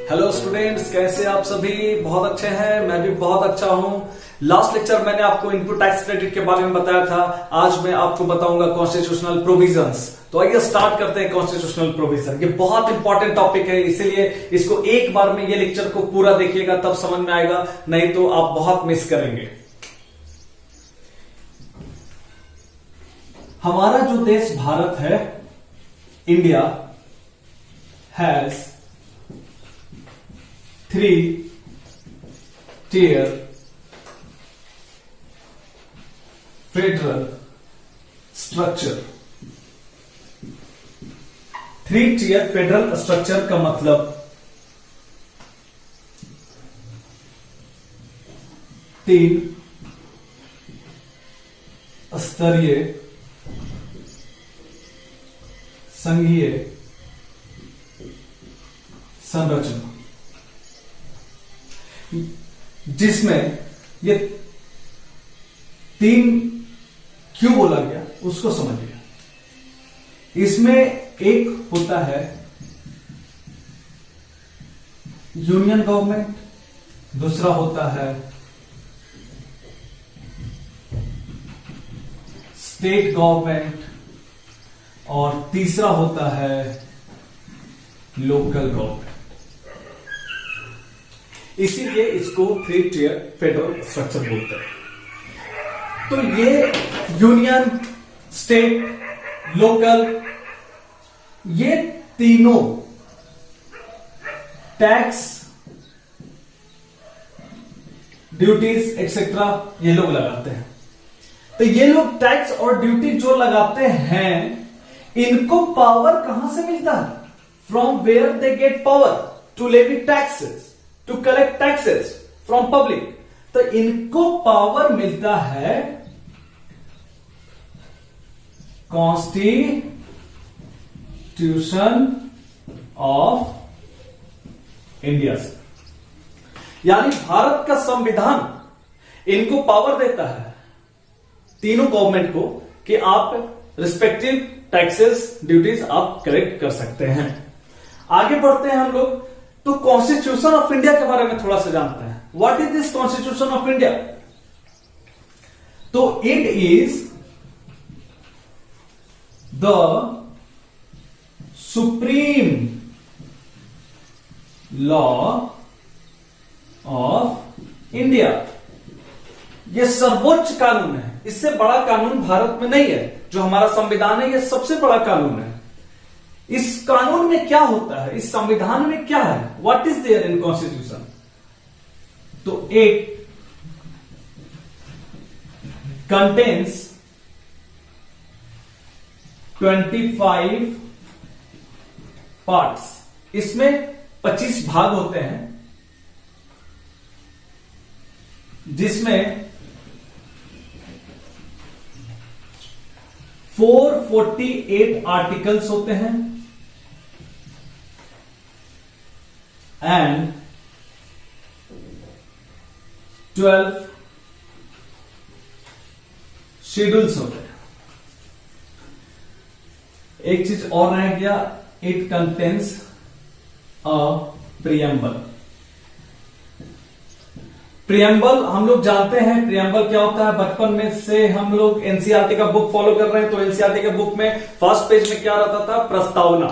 Hello students, कैसे आप सभी? बहुत अच्छे हैं, मैं भी बहुत अच्छा हूं। लास्ट लेक्चर मैंने आपको इनपुट टैक्स क्रेडिट के बारे में बताया था। आज मैं आपको बताऊंगा कॉन्स्टिट्यूशनल प्रोविजंस। तो आइए स्टार्ट करते हैं कॉन्स्टिट्यूशनल प्रोविजन। ये बहुत इंपॉर्टेंट टॉपिक है, इसीलिए इसको एक बार में ये लेक्चर को पूरा देखिएगा, तब समझ में आएगा, नहीं तो आप बहुत मिस करेंगे। हमारा जो देश भारत है, India, has 3-tier federal structure. 3-tier federal structure का मतलब 3 स्तरीय संघीय संरचना, जिसमें ये 3 क्यों बोला गया उसको समझिए। इसमें एक होता है यूनियन गवर्नमेंट, दूसरा होता है स्टेट गवर्नमेंट और तीसरा होता है लोकल गवर्नमेंट। इसीलिए इसको 3-tier फेडरल स्ट्रक्चर बोलते हैं। तो ये यूनियन, स्टेट, लोकल, ये तीनों टैक्स, ड्यूटीज एक्सेट्रा ये लोग लगाते हैं। तो ये लोग टैक्स और ड्यूटी जो लगाते हैं, इनको पावर कहां से मिलता है? From where they get power to levy taxes, to collect taxes from public. तो इनको पावर मिलता है कॉन्स्टिट्यूशन ऑफ इंडिया से, यानी भारत का संविधान इनको पावर देता है, तीनों गवर्नमेंट को, कि आप रिस्पेक्टिव टैक्सेस, ड्यूटीज आप कलेक्ट कर सकते हैं। आगे बढ़ते हैं हम लोग, तो कॉन्स्टिट्यूशन ऑफ इंडिया के बारे में थोड़ा सा जानते हैं। What is this constitution of India? तो it is the supreme law of India. यह सर्वोच्च कानून है, इससे बड़ा कानून भारत में नहीं है। जो हमारा संविधान है, यह सबसे बड़ा कानून है। इस कानून में क्या होता है, इस संविधान में क्या है? What is there in Constitution? तो इट कंटेन्स 25 पार्ट्स। इसमें 25 भाग होते हैं, जिसमें 448 आर्टिकल्स होते हैं एंड 12 शेड्यूल्स होते हैं। एक चीज और रह गया, it contains a preamble. Preamble हम लोग जानते हैं, प्रियम्बल क्या होता है। बचपन में से हम लोग एनसीईआरटी का बुक फॉलो कर रहे हैं, तो एनसीईआरटी के बुक में फर्स्ट पेज में क्या रहता था? प्रस्तावना।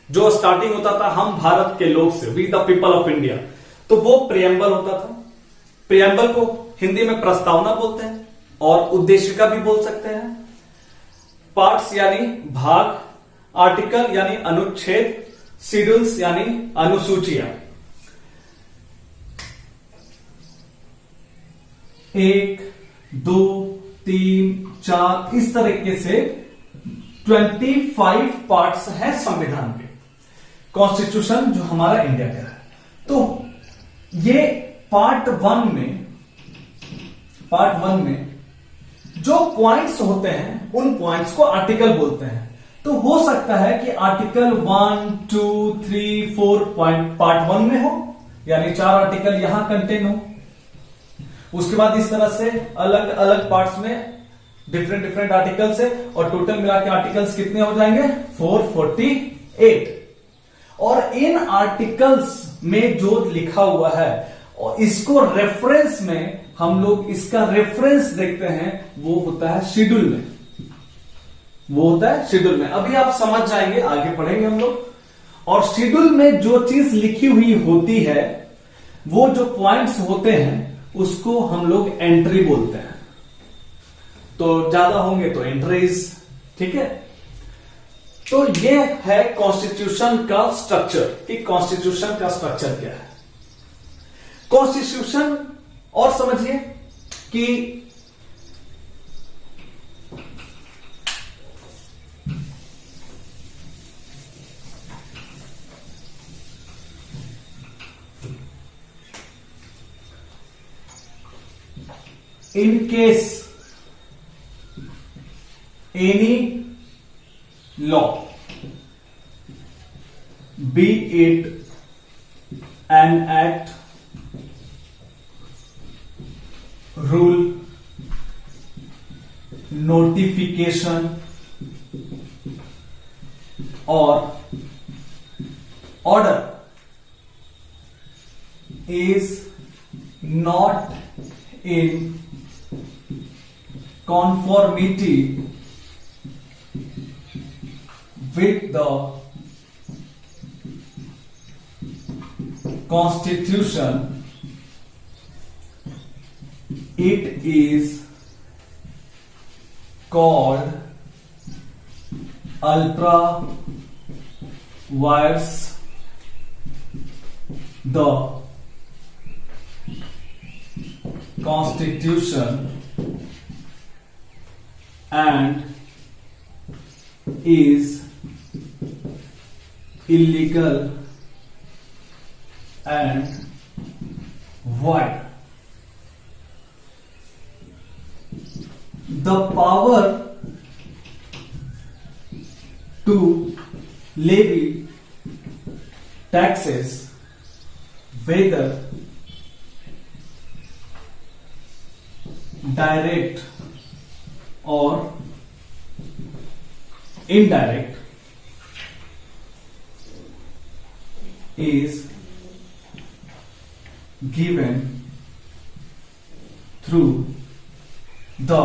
जो स्टार्टिंग होता था हम भारत के लोग से, we the people of India, तो वो प्रियम्बल होता था। प्रियम्बल को हिंदी में प्रस्तावना बोलते हैं और उद्देशिका भी बोल सकते हैं। पार्ट्स यानी भाग, आर्टिकल यानी अनुच्छेद, शेड्यूल्स यानी अनुसूचियां। 1, 2, 3, 4 इस तरीके से 25 पार्ट्स हैं संविधान के, कॉन्स्टिट्यूशन जो हमारा इंडिया का है। तो ये पार्ट वन में जो पॉइंट्स होते हैं, उन पॉइंट्स को आर्टिकल बोलते हैं। तो हो सकता है कि आर्टिकल 1, 2, 3, 4 पॉइंट पार्ट 1 में हो, यानी 4 आर्टिकल यहां कंटेन हो। उसके बाद इस तरह से अलग अलग पार्ट्स में डिफरेंट आर्टिकल्स है और टोटल मिला के आर्टिकल्स कितने हो जाएंगे 448। और इन आर्टिकल्स में जो लिखा हुआ है और इसको रेफरेंस में हम लोग इसका रेफरेंस देखते हैं, वो होता है शेड्यूल में, वो होता है शेड्यूल में। अभी आप समझ जाएंगे, आगे पढ़ेंगे हम लोग। और शेड्यूल में जो चीज लिखी हुई होती है, वो जो पॉइंट्स होते हैं उसको हम लोग एंट्री बोलते हैं। तो ज्यादा होंगे तो एंट्रीज, ठीक है। तो ये है कॉन्स्टिट्यूशन का स्ट्रक्चर कि कॉन्स्टिट्यूशन का स्ट्रक्चर क्या है। कॉन्स्टिट्यूशन और समझिए कि in case any law, be it an act, rule, notification or order, is not in conformity with the Constitution, it is called ultra vires. The Constitution and is illegal and void. The power to levy taxes, whether direct or indirect, is given through the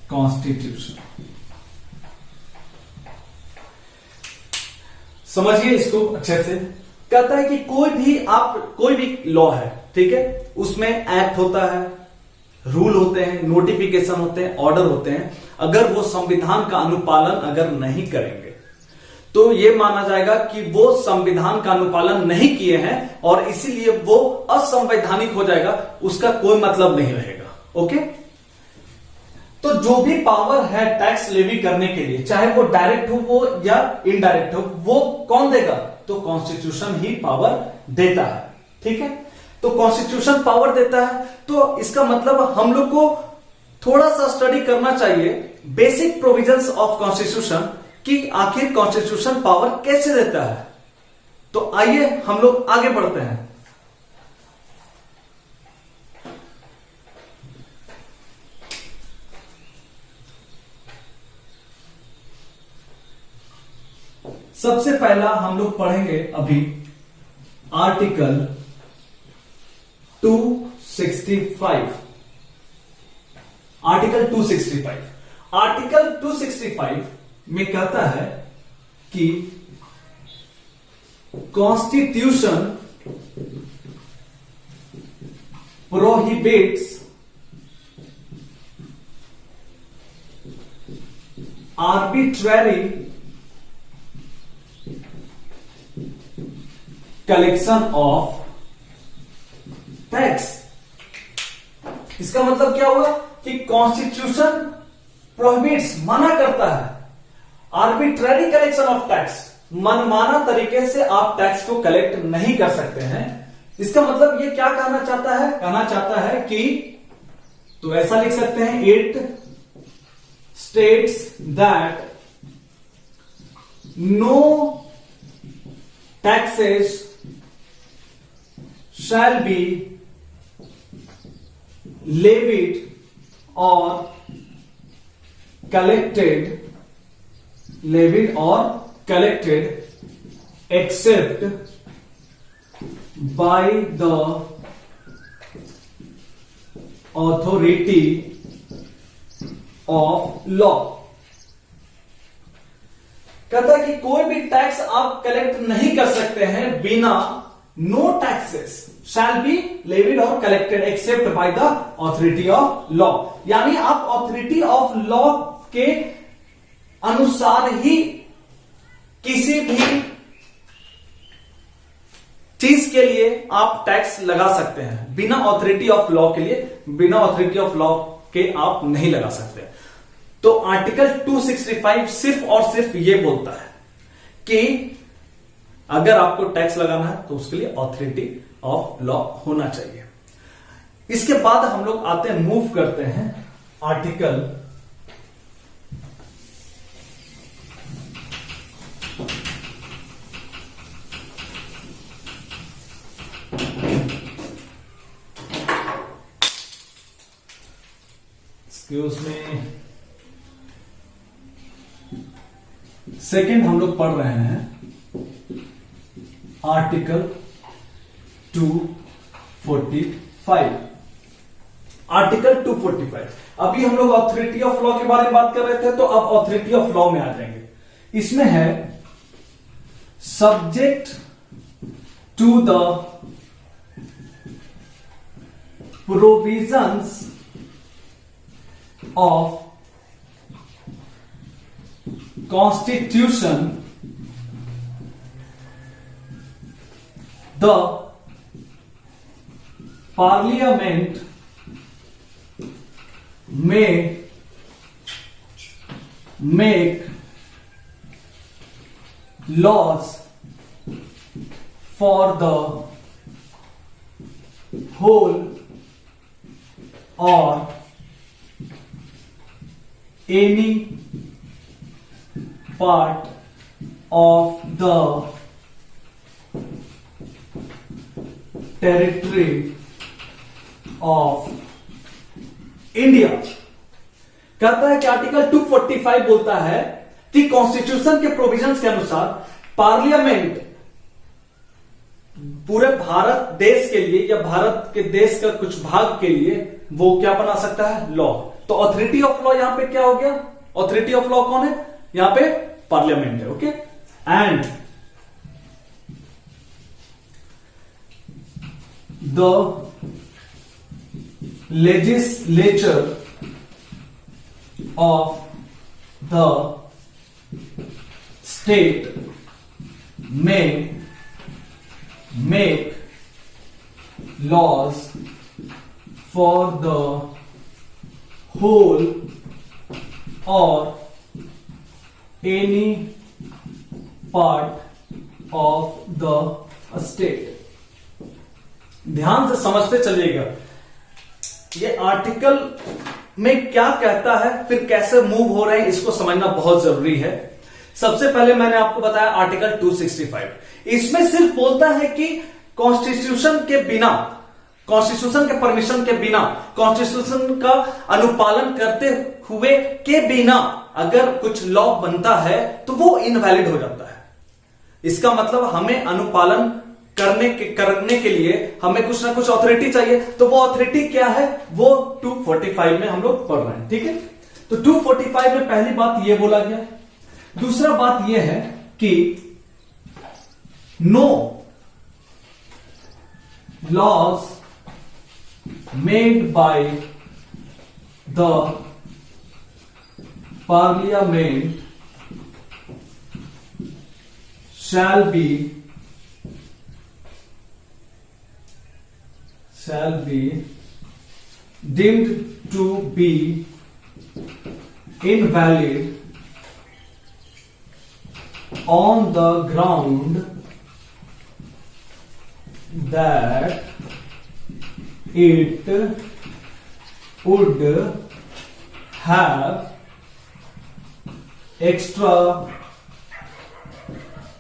Constitution. समझिए इसको अच्छे से। कहता है कि कोई भी law है, ठीक है, उसमें एक्ट होता है, रूल होते हैं, नोटिफिकेशन होते हैं, ऑर्डर होते हैं। अगर वो संविधान का अनुपालन अगर नहीं करेंगे तो ये माना जाएगा कि वो संविधान का अनुपालन नहीं किए हैं और इसीलिए वो असंवैधानिक हो जाएगा, उसका कोई मतलब नहीं रहेगा। ओके, तो जो भी पावर है टैक्स लेवी करने के लिए, चाहे वो डायरेक्ट हो वो या इनडायरेक्ट हो, वो कौन देगा? तो कॉन्स्टिट्यूशन ही पावर देता है, ठीक है। तो कॉन्स्टिट्यूशन पावर देता है, तो इसका मतलब हम लोग को थोड़ा सा स्टडी करना चाहिए बेसिक प्रोविजंस ऑफ कॉन्स्टिट्यूशन कि आखिर कॉन्स्टिट्यूशन पावर कैसे देता है। तो आइए हम लोग आगे बढ़ते हैं। सबसे पहला हम लोग पढ़ेंगे अभी आर्टिकल 265। आर्टिकल 265 में कहता है कि constitution prohibits arbitrary collection of tax. इसका मतलब क्या हुआ कि कॉन्स्टिट्यूशन प्रोहिबिट्स, मना करता है, आर्बिट्ररी कलेक्शन ऑफ टैक्स, मनमाना तरीके से आप टैक्स को कलेक्ट नहीं कर सकते हैं। इसका मतलब ये क्या कहना चाहता है? कहना चाहता है कि, तो ऐसा लिख सकते हैं, it states that no taxes shall be levied or collected except by the authority of law। कहता है कि कोई भी टैक्स आप कलेक्ट नहीं कर सकते हैं बिना, no taxes shall be levied और collected except by the authority of law. यानी आप ऑथोरिटी ऑफ लॉ के अनुसार ही किसी भी चीज के लिए आप टैक्स लगा सकते हैं। बिना ऑथोरिटी ऑफ लॉ के लिए, बिना ऑथोरिटी ऑफ लॉ के आप नहीं लगा सकते। तो आर्टिकल 265 सिर्फ और सिर्फ ये बोलता है कि अगर आपको टैक्स लगाना है तो उसके लिए ऑथोरिटी ऑफ लॉ होना चाहिए। इसके बाद हम लोग आते हैं, मूव करते हैं आर्टिकल 2 हम लोग पढ़ रहे हैं आर्टिकल 245। आर्टिकल 245, अभी हम लोग ऑथोरिटी ऑफ लॉ के बारे में बात कर रहे थे, तो अब ऑथोरिटी ऑफ लॉ में आ जाएंगे। इसमें है subject to the provisions of Constitution, the Parliament may make laws for the whole or any part of the territory of India। कहता है कि आर्टिकल 245 बोलता है कि कॉन्स्टिट्यूशन के प्रोविजंस के अनुसार पार्लियामेंट पूरे भारत देश के लिए या भारत के देश का कुछ भाग के लिए वो क्या बना सकता है, लॉ। तो ऑथोरिटी ऑफ लॉ यहां पे क्या हो गया, ऑथोरिटी ऑफ लॉ कौन है, यहां पे पार्लियामेंट है। Okay, and the legislature of the state में make laws for the whole or any part of the state। ध्यान से समझते चलिएगा ये आर्टिकल में क्या कहता है, फिर कैसे मूव हो रहे हैं, इसको समझना बहुत जरूरी है। सबसे पहले मैंने आपको बताया आर्टिकल 265, इसमें सिर्फ बोलता है कि कॉन्स्टिट्यूशन के बिना, कॉन्स्टिट्यूशन के परमिशन के बिना, कॉन्स्टिट्यूशन का अनुपालन करते हुए के बिना अगर कुछ लॉ बनता है तो वो इनवैलिड हो जाता है। इसका मतलब हमें अनुपालन करने के लिए हमें कुछ ना कुछ अथॉरिटी चाहिए, तो वो अथॉरिटी क्या है, वो 245 में हम लोग पढ़ रहे हैं। ठीक है, तो 245 में पहली बात ये बोला गया। दूसरा बात यह है कि no laws made by the Parliament shall be deemed to be invalid on the ground that it would have extra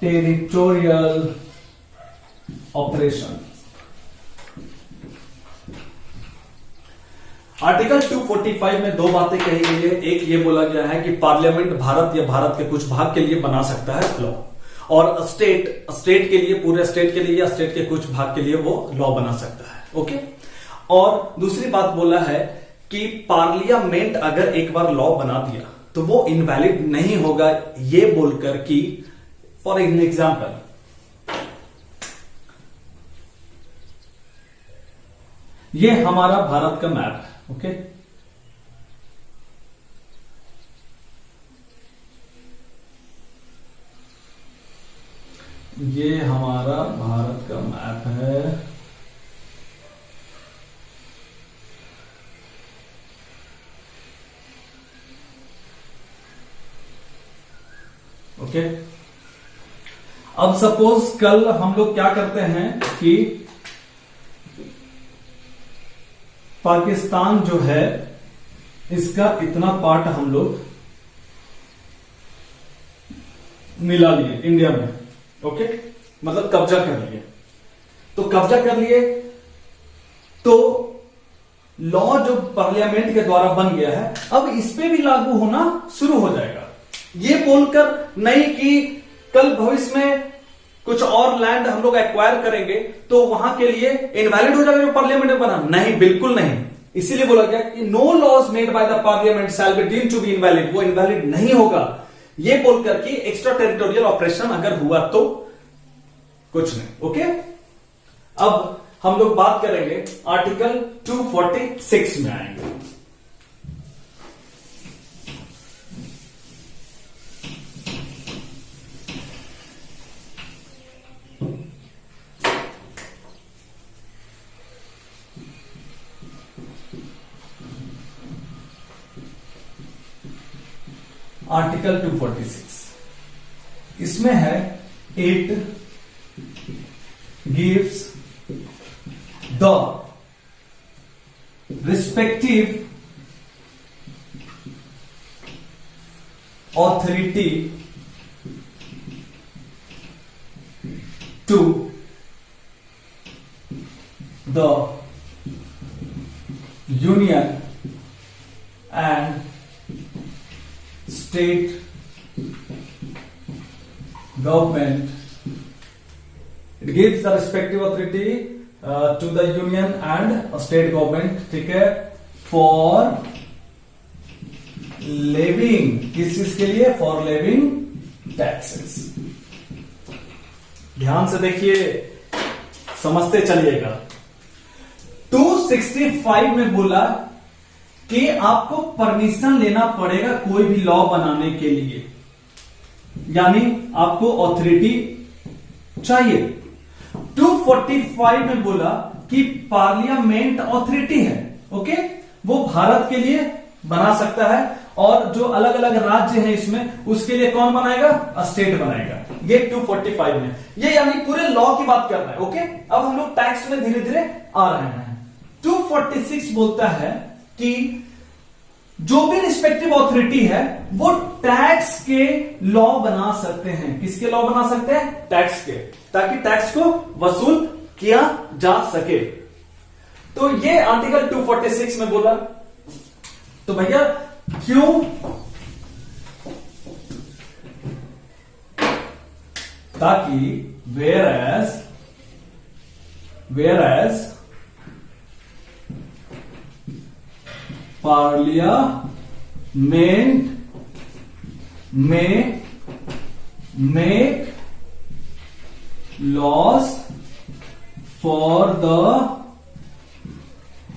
territorial operation। Article 245 में दो बातें कही गई है। एक ये बोला गया है कि पार्लियामेंट भारत या भारत के कुछ भाग के लिए बना सकता है लॉ, और स्टेट के लिए, पूरे स्टेट के लिए या स्टेट के कुछ भाग के लिए वो लॉ बना सकता है। ओके। और दूसरी बात बोला है कि पार्लियामेंट अगर एक बार लॉ बना दिया तो वो इनवैलिड नहीं होगा, ये बोलकर कि फॉर एन एग्जाम्पल ये हमारा भारत का मैप है। ओके। ये हमारा भारत का मैप है। ओके। अब सपोज कल हम लोग क्या करते हैं कि पाकिस्तान जो है इसका इतना पार्ट हम लोग मिला लिए इंडिया में। ओके। मतलब कब्जा कर लिए। तो कब्जा कर लिए तो लॉ जो पार्लियामेंट के द्वारा बन गया है अब इस पे भी लागू होना शुरू हो जाएगा। ये बोलकर नहीं कि कल भविष्य में कुछ और लैंड हम लोग एक्वायर करेंगे तो वहां के लिए इनवैलिड हो जाएगा जो पार्लियामेंट में बना। नहीं, बिल्कुल नहीं। इसीलिए बोला गया कि no laws made by the Parliament shall be deemed to be invalid. वो इनवैलिड नहीं होगा, ये बोलकर कि एक्स्ट्रा टेरिटोरियल ऑपरेशन अगर हुआ तो कुछ नहीं। ओके। अब हम लोग बात करेंगे आर्टिकल 246 में आएंगे। आर्टिकल 246 इसमें है it gives the respective authority to the Union and state government. It gives the respective authority to the union and state government, ठीक है, for levying, किस चीज के लिए? for levying taxes. ध्यान से देखिए, समझते चलिएगा। 265 में बोला कि आपको परमिशन लेना पड़ेगा कोई भी लॉ बनाने के लिए, यानी आपको ऑथोरिटी चाहिए। 245 में बोला कि पार्लियामेंट ऑथोरिटी है। ओके। वो भारत के लिए बना सकता है और जो अलग अलग राज्य हैं इसमें उसके लिए कौन बनाएगा? स्टेट बनाएगा। ये 245 में, ये यानी पूरे लॉ की बात कर रहा है। ओके। अब हम लोग टैक्स में धीरे धीरे आ रहे हैं। 246 बोलता है कि जो भी रिस्पेक्टिव ऑथोरिटी है वो टैक्स के लॉ बना सकते हैं। किसके लॉ बना सकते हैं? टैक्स के, ताकि टैक्स को वसूल किया जा सके। तो ये आर्टिकल 246 में बोला। तो भैया क्यों? ताकि वेयर एज पार्लियामेंट में make laws for the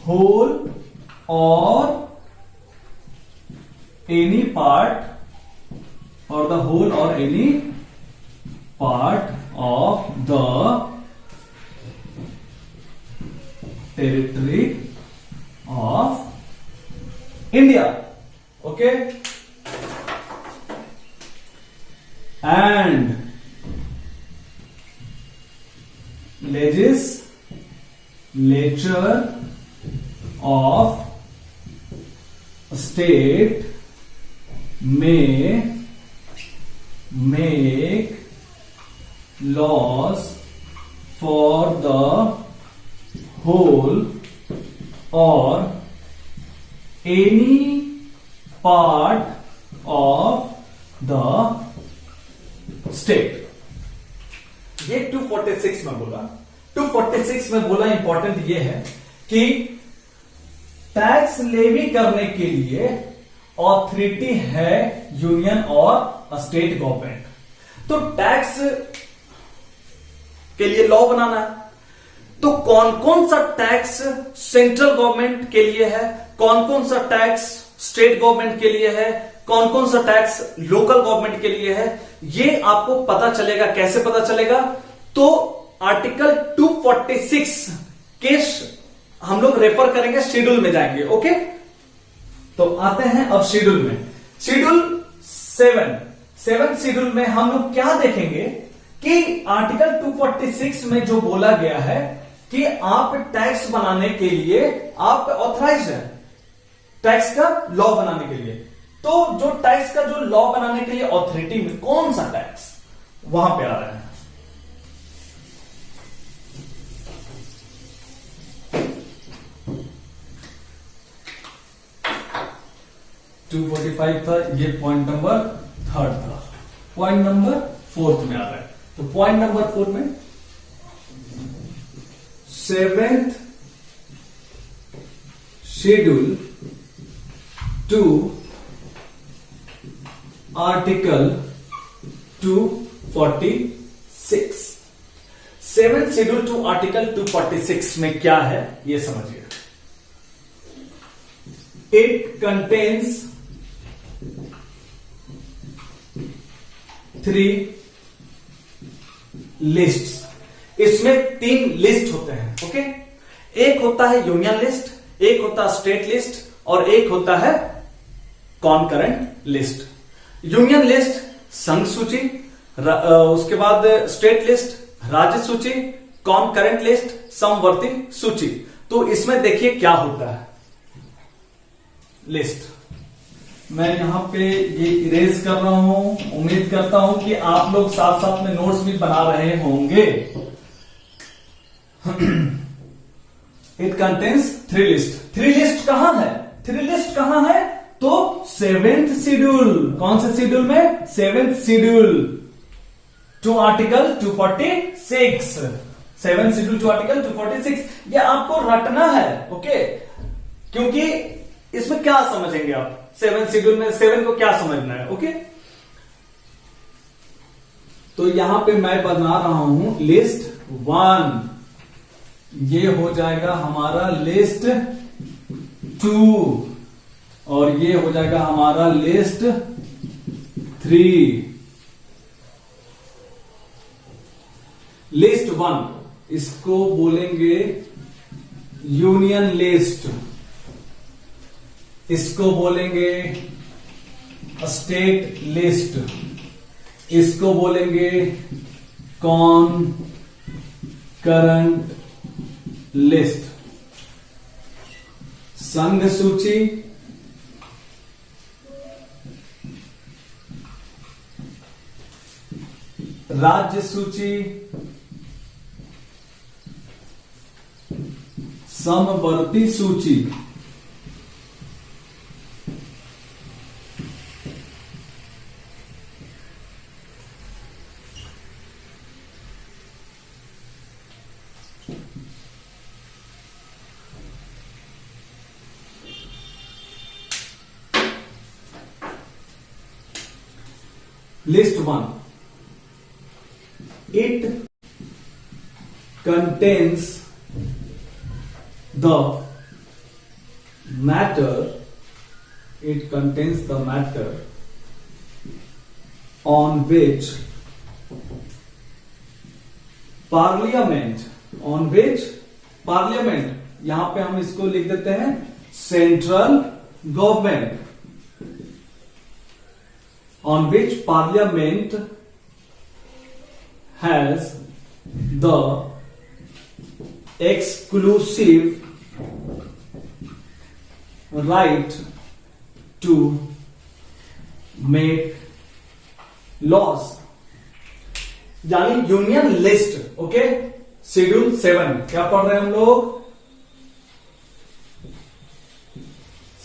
whole or any part or the whole or any part of the territory of India. Okay. And legislature of state may make laws for the whole or any part of the state. ये 246 में बोला, 246 में बोला important ये है कि tax levy करने के लिए ऑथोरिटी है यूनियन और स्टेट गवर्नमेंट। तो टैक्स के लिए लॉ बनाना है, तो कौन कौन सा टैक्स सेंट्रल गवर्नमेंट के लिए है, कौन कौन सा टैक्स स्टेट गवर्नमेंट के लिए है, कौन कौन सा टैक्स लोकल गवर्नमेंट के लिए है, ये आपको पता चलेगा। कैसे पता चलेगा? तो आर्टिकल 246 के हम लोग रेफर करेंगे, शेड्यूल में जाएंगे। ओके, तो आते हैं अब शेड्यूल में। शेड्यूल 7 शेड्यूल में हम लोग क्या देखेंगे कि आर्टिकल 246 में जो बोला गया है कि आप टैक्स बनाने के लिए आप ऑथराइज है टैक्स का लॉ बनाने के लिए। तो जो टैक्स का जो लॉ बनाने के लिए ऑथोरिटी में कौन सा टैक्स वहां पे आ रहा है। 245 था, ये पॉइंट नंबर 3 था। पॉइंट नंबर 4 में आ रहा है। तो पॉइंट नंबर 4 में 7th schedule to article 246। 7th schedule to article 246 में क्या है ये समझिए। It contains 3 lists. इसमें 3 लिस्ट होते हैं। ओके, एक होता है यूनियन लिस्ट, एक होता है स्टेट लिस्ट और एक होता है कॉन्करेंट लिस्ट। यूनियन लिस्ट संघ सूची, उसके बाद स्टेट लिस्ट राज्य सूची, कॉन्करेंट लिस्ट समवर्ती सूची। तो इसमें देखिए क्या होता है लिस्ट। मैं यहां पे ये इरेज कर रहा हूं, उम्मीद करता हूं कि आप लोग साथ साथ में नोट्स भी बना रहे होंगे। It contains 3 list. 3 लिस्ट कहां है? 3 लिस्ट कहां है? तो 7th शेड्यूल। कौन से शेड्यूल में? 7th schedule to article 246। 7th schedule to article 246। ये आपको रटना है। ओके, क्योंकि इसमें क्या समझेंगे आप? 7th शेड्यूल में 7 को क्या समझना है? ओके, तो यहां पे मैं बना रहा हूं लिस्ट 1। ये हो जाएगा हमारा लिस्ट 2 और ये हो जाएगा हमारा लिस्ट 3। लिस्ट 1 इसको बोलेंगे यूनियन लिस्ट, इसको बोलेंगे स्टेट लिस्ट, इसको बोलेंगे कॉन्करेंट लिस्ट। संघ सूची, राज्य सूची, समवर्ती सूची, list 1 it contains the matter, it contains the matter on which parliament, on which parliament, यहां पे हम इसको लिख देते हैं central government, on which parliament has the exclusive right to make laws। यानी यूनियन लिस्ट। ओके, शेड्यूल 7 क्या पढ़ रहे हैं हम लोग?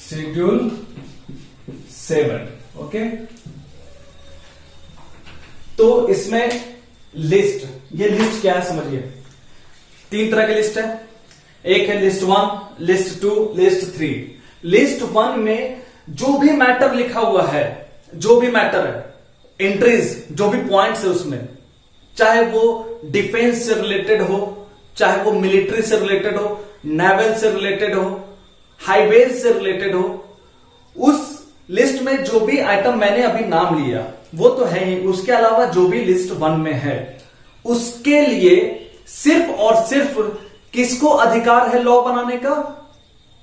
शेड्यूल 7। ओके, तो इसमें लिस्ट, ये लिस्ट क्या है समझिए। 3 तरह की लिस्ट है। एक है लिस्ट 1, लिस्ट 2, लिस्ट 3। लिस्ट 1 में जो भी मैटर लिखा हुआ है, जो भी मैटर है, एंट्रीज, जो भी पॉइंट्स है उसमें, चाहे वो डिफेंस से रिलेटेड हो, चाहे वो मिलिट्री से रिलेटेड हो, नेवल से रिलेटेड हो, हाईवेज से रिलेटेड हो, उस लिस्ट में जो भी आइटम मैंने अभी नाम लिया वो तो है ही, उसके अलावा जो भी लिस्ट 1 में है उसके लिए सिर्फ और सिर्फ किसको अधिकार है लॉ बनाने का?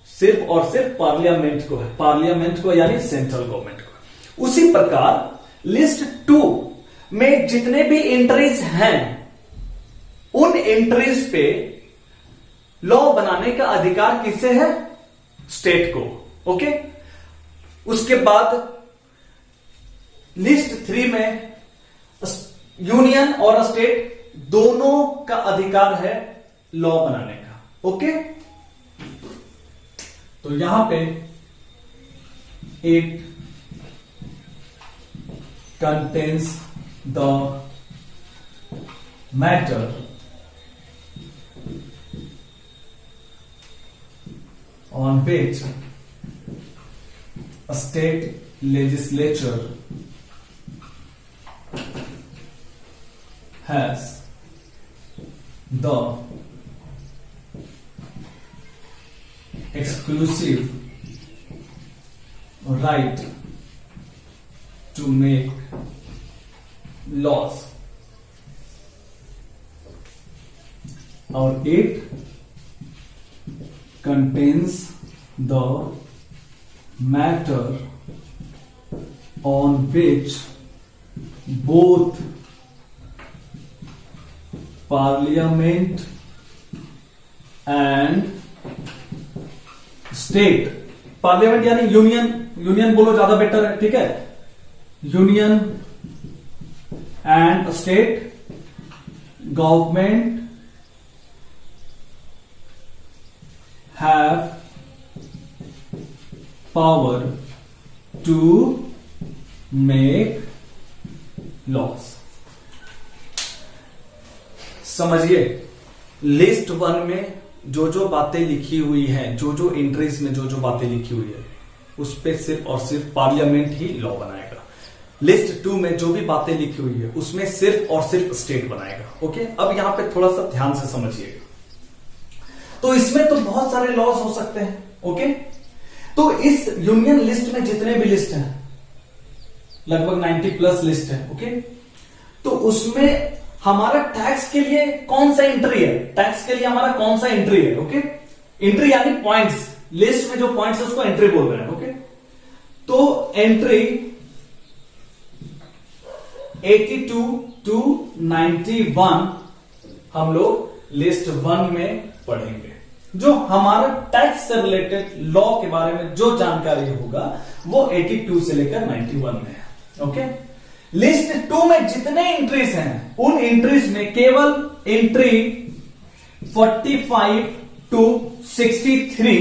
सिर्फ और सिर्फ पार्लियामेंट को है, पार्लियामेंट को यानी सेंट्रल गवर्नमेंट को। उसी प्रकार लिस्ट 2 में जितने भी एंट्रीज हैं उन एंट्रीज पे लॉ बनाने का अधिकार किसे है? स्टेट को। ओके, उसके बाद लिस्ट 3 में यूनियन और स्टेट दोनों का अधिकार है लॉ बनाने का। ओके, तो यहां पे it contains the matter on which a state legislature has the exclusive right to make laws, or it contains the matter on which both parliament and state, parliament यानी यूनियन, यूनियन बोलो ज्यादा better है, ठीक है, union and state government have power to make laws। समझिए, list 1 में जो जो बातें लिखी हुई हैं, जो जो एंट्रीज में जो जो बातें लिखी हुई है उस पे सिर्फ और सिर्फ पार्लियामेंट ही लॉ बनाएगा। लिस्ट 2 में जो भी बातें लिखी हुई है उसमें सिर्फ और सिर्फ स्टेट बनाएगा। ओके, अब यहां पे थोड़ा सा ध्यान से समझिएगा। तो इसमें तो बहुत सारे लॉज हो सकते हैं। ओके, तो इस यूनियन लिस्ट में जितने भी लिस्ट हैं, लगभग 90+ लिस्ट है। ओके, तो उसमें हमारा टैक्स के लिए कौन सा एंट्री है? टैक्स के लिए हमारा कौन सा एंट्री है? ओके, एंट्री यानी पॉइंट्स, लिस्ट में जो पॉइंट्स है उसको एंट्री बोल रहे हैं। ओके, तो एंट्री 82 to 91 हम लोग लिस्ट 1 में पढ़ेंगे। जो हमारा टैक्स से रिलेटेड लॉ के बारे में जो जानकारी होगा वो 82 से लेकर 91 में है। ओके, लिस्ट 2 में जितने एंट्रीज हैं उन एंट्रीज में केवल एंट्री 45 to 63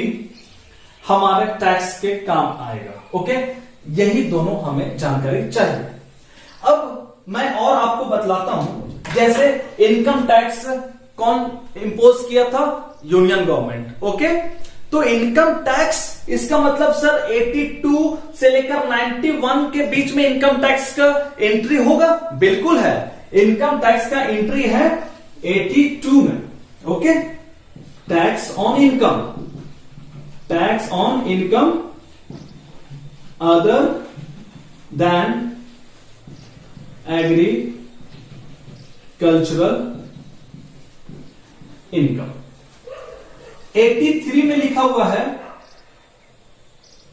हमारे टैक्स के काम आएगा। ओके, यही दोनों हमें जानकारी चाहिए। अब मैं और आपको बतलाता हूं, जैसे इनकम टैक्स कौन इंपोज किया था? Union government. ओके, तो इनकम टैक्स, इसका मतलब सर 82 से लेकर 91 के बीच में इनकम टैक्स का एंट्री होगा? बिल्कुल है, इनकम टैक्स का एंट्री है 82 में। Okay, tax on income, tax on income other than agricultural income. 83 में लिखा हुआ है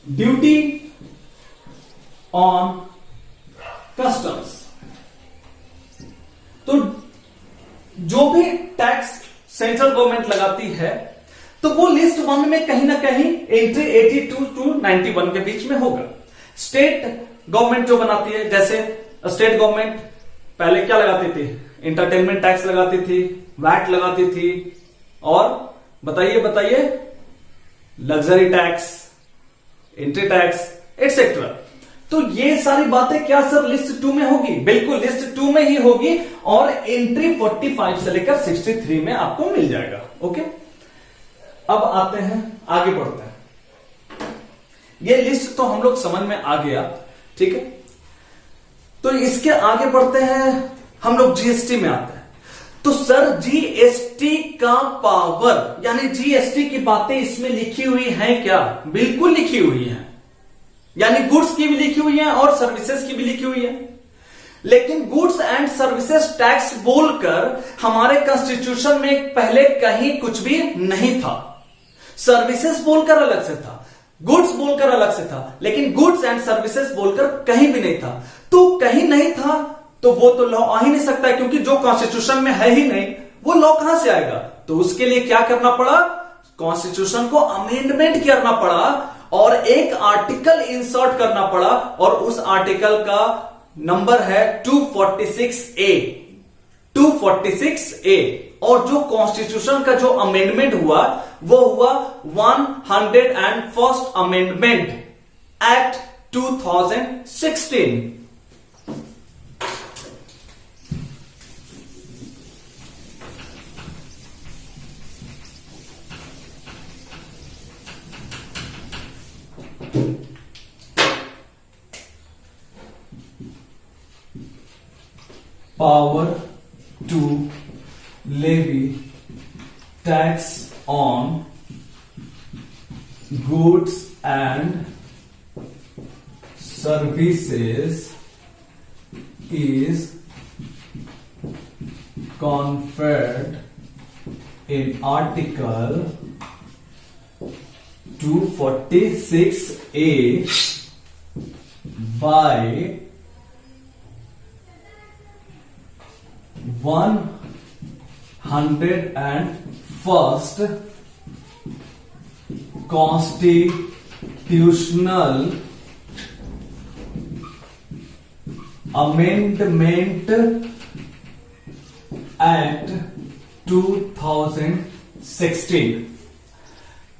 ड्यूटी ऑन कस्टम्स। तो जो भी टैक्स सेंट्रल गवर्नमेंट लगाती है तो वो लिस्ट 1 में कहीं ना कहीं एंट्री 82 to 91 के बीच में होगा। स्टेट गवर्नमेंट जो बनाती है, जैसे स्टेट गवर्नमेंट पहले क्या लगाती थी? इंटरटेनमेंट टैक्स लगाती थी, वैट लगाती थी, और बताइए luxury tax, entry tax, etcetera. तो ये सारी बातें क्या सर लिस्ट 2 में होगी? बिल्कुल लिस्ट 2 में ही होगी और एंट्री 45 से लेकर 63 में आपको मिल जाएगा। ओके, अब आते हैं आगे बढ़ते हैं। ये लिस्ट तो हम लोग समझ में आ गया, ठीक है। तो इसके आगे बढ़ते हैं, हम लोग जीएसटी में आते हैं। तो सर जीएसटी का पावर यानी जीएसटी की बातें इसमें लिखी हुई हैं क्या? बिल्कुल लिखी हुई हैं, यानी गुड्स की भी लिखी हुई है और सर्विसेज की भी लिखी हुई है। लेकिन गुड्स एंड सर्विसेज टैक्स बोलकर हमारे कॉन्स्टिट्यूशन में पहले कहीं कुछ भी नहीं था। सर्विसेज बोलकर अलग से था, गुड्स बोलकर अलग से था, लेकिन गुड्स एंड सर्विसेज बोलकर कहीं भी नहीं था। तो कहीं नहीं था तो वो तो लॉ आ ही नहीं सकता, क्योंकि जो कॉन्स्टिट्यूशन में है ही नहीं वो लॉ कहां से आएगा? तो उसके लिए क्या करना पड़ा? कॉन्स्टिट्यूशन को अमेंडमेंट करना पड़ा और एक आर्टिकल इंसर्ट करना पड़ा, और उस आर्टिकल का नंबर है 246A। 246A। और जो कॉन्स्टिट्यूशन का जो अमेंडमेंट हुआ वो हुआ 101st amendment act 2016। Power to levy tax on goods and services is conferred in Article 246A by 101st Constitutional Amendment Act 2016।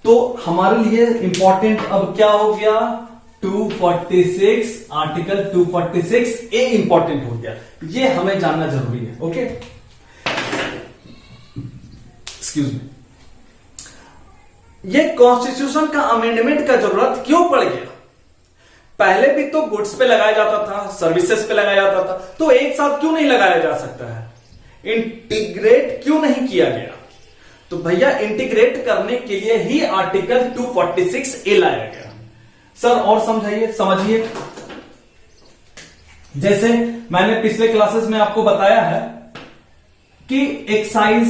तो हमारे लिए इंपॉर्टेंट अब क्या हो गया? 246 आर्टिकल 246A इंपॉर्टेंट हो गया, ये हमें जानना जरूरी है। Okay, excuse me. ये कॉन्स्टिट्यूशन का अमेंडमेंट का जरूरत क्यों पड़ गया? पहले भी तो गुड्स पे लगाया जाता था, सर्विसेज पे लगाया जाता था, तो एक साथ क्यों नहीं लगाया जा सकता है? इंटीग्रेट क्यों नहीं किया गया? तो भैया इंटीग्रेट करने के लिए ही आर्टिकल 246A लाया गया। सर और समझाइए, समझिए। जैसे मैंने पिछले क्लासेस में आपको बताया है कि एक्साइज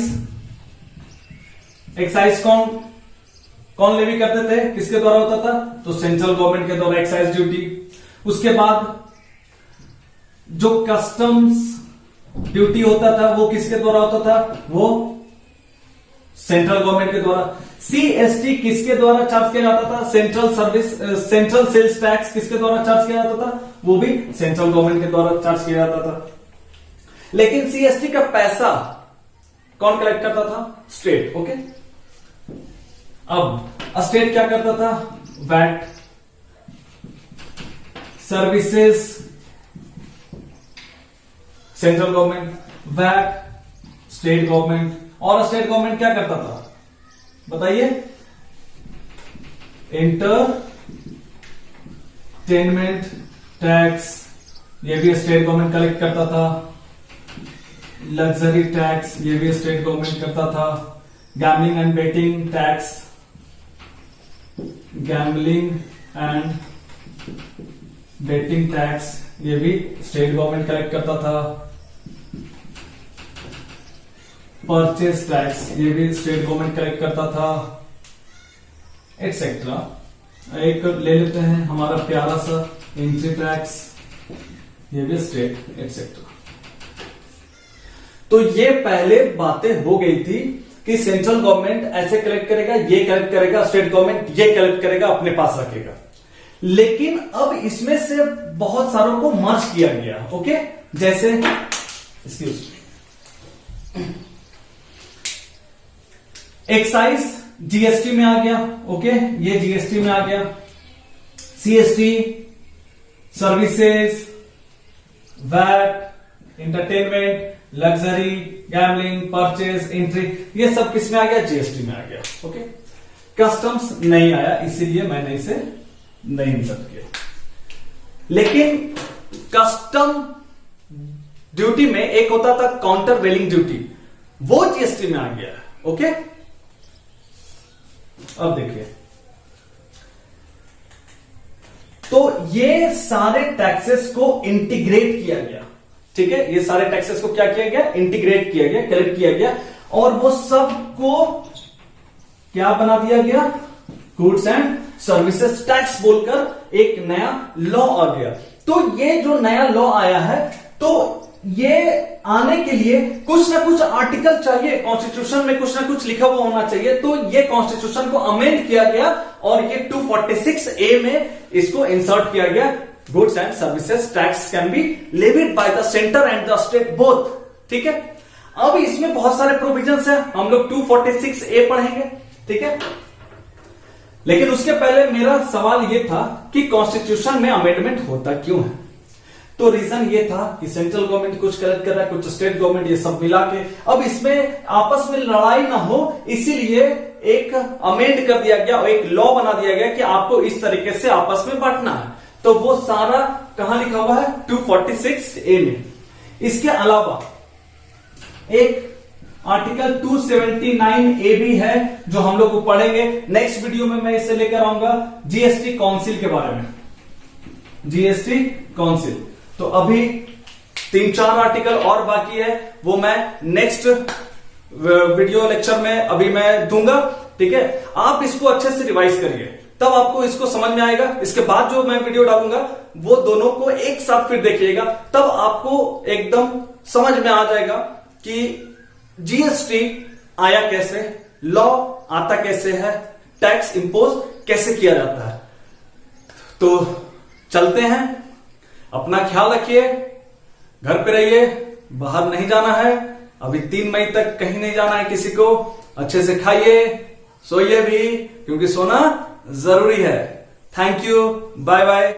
कौन लेवी करते थे, किसके द्वारा होता था? तो सेंट्रल गवर्नमेंट के द्वारा एक्साइज ड्यूटी। उसके बाद जो कस्टम्स ड्यूटी होता था वो किसके द्वारा होता था? वो सेंट्रल गवर्नमेंट के द्वारा। सीएसटी किसके द्वारा चार्ज किया जाता था? सेंट्रल सेल्स टैक्स किसके द्वारा चार्ज किया जाता था? वो भी सेंट्रल गवर्नमेंट के द्वारा चार्ज किया जाता था। लेकिन सीएसटी का पैसा कौन कलेक्ट करता था? स्टेट। ओके, अब स्टेट क्या करता था? VAT. Services central government, VAT state government. और स्टेट गवर्नमेंट क्या करता था बताइए? एंटरटेनमेंट टैक्स, ये भी स्टेट गवर्नमेंट कलेक्ट करता था। लग्जरी टैक्स, ये भी स्टेट गवर्नमेंट करता था। Gambling and betting tax, gambling and betting tax, ये भी स्टेट गवर्नमेंट कलेक्ट करता था। परचेज टैक्स, ये भी स्टेट गवर्नमेंट कलेक्ट करता था, एक्सेट्रा। एक ले लेते हैं हमारा प्यारा सा एंट्री टैक्स, ये भी स्टेट, एक्सेट्रा। तो ये पहले बातें हो गई थी कि सेंट्रल गवर्नमेंट ऐसे कलेक्ट करेगा, ये कलेक्ट करेगा, स्टेट गवर्नमेंट ये कलेक्ट करेगा, अपने पास रखेगा। लेकिन अब इसमें से बहुत सारों को मर्ज किया गया। ओके, जैसे एक्सक्यूज मी, एक्साइज जीएसटी में आ गया। ओके, ये जीएसटी में आ गया। CST services, VAT, entertainment, luxury, gambling, purchase, entry, ये सब किस में आ गया? जीएसटी में आ गया। ओके, कस्टम्स नहीं आया, इसीलिए मैंने इसे नहीं इंसर्ट किया। लेकिन कस्टम ड्यूटी में एक होता था काउंटर वेलिंग ड्यूटी, वो जीएसटी में आ गया। ओके, अब देखिए, तो ये सारे टैक्सेस को इंटीग्रेट किया गया। ठीक है, ये सारे टैक्सेस को क्या किया गया? इंटीग्रेट किया गया, कलेक्ट किया गया, और वो सब को क्या बना दिया गया? गुड्स एंड सर्विसेज टैक्स बोलकर एक नया लॉ आ गया। तो ये जो नया लॉ आया है, तो ये आने के लिए कुछ ना कुछ आर्टिकल चाहिए, कॉन्स्टिट्यूशन में कुछ ना कुछ लिखा हुआ होना चाहिए। तो ये कॉन्स्टिट्यूशन को अमेंड किया गया और ये 246A में इसको इंसर्ट किया गया। Goods and services tax can be levied by the centre and the state both. ठीक है, अब इसमें बहुत सारे प्रोविजंस है, हम लोग 246A पढ़ेंगे। ठीक है, लेकिन उसके पहले मेरा सवाल यह था कि कॉन्स्टिट्यूशन में अमेंडमेंट होता क्यों है? तो रीजन ये था कि सेंट्रल गवर्नमेंट कुछ कलेक्ट कर रहा है, कुछ स्टेट गवर्नमेंट, ये सब मिला के अब इसमें आपस में लड़ाई ना हो, इसीलिए एक अमेंड कर दिया गया और एक लॉ बना दिया गया कि आपको इस तरीके से आपस में बांटना है। तो वो सारा कहां लिखा हुआ है? 246A में। इसके अलावा एक आर्टिकल 279A भी है जो हम लोग को पढ़ेंगे। नेक्स्ट वीडियो में मैं इसे लेकर आऊंगा जीएसटी काउंसिल के बारे में, जीएसटी काउंसिल। तो अभी 3-4 आर्टिकल और बाकी है, वो मैं नेक्स्ट वीडियो लेक्चर में अभी मैं दूंगा। ठीक है, आप इसको अच्छे से रिवाइज करिए, तब आपको इसको समझ में आएगा। इसके बाद जो मैं वीडियो डालूंगा वो दोनों को एक साथ फिर देखिएगा, तब आपको एकदम समझ में आ जाएगा कि जीएसटी आया कैसे, लॉ आता कैसे है, टैक्स इंपोज कैसे किया जाता है। तो चलते हैं, अपना ख्याल रखिए, घर पे रहिए, बाहर नहीं जाना है, अभी 3 मई तक कहीं नहीं जाना है किसी को। अच्छे से खाइए, सोइए भी, क्योंकि सोना जरूरी है। Thank you, bye bye.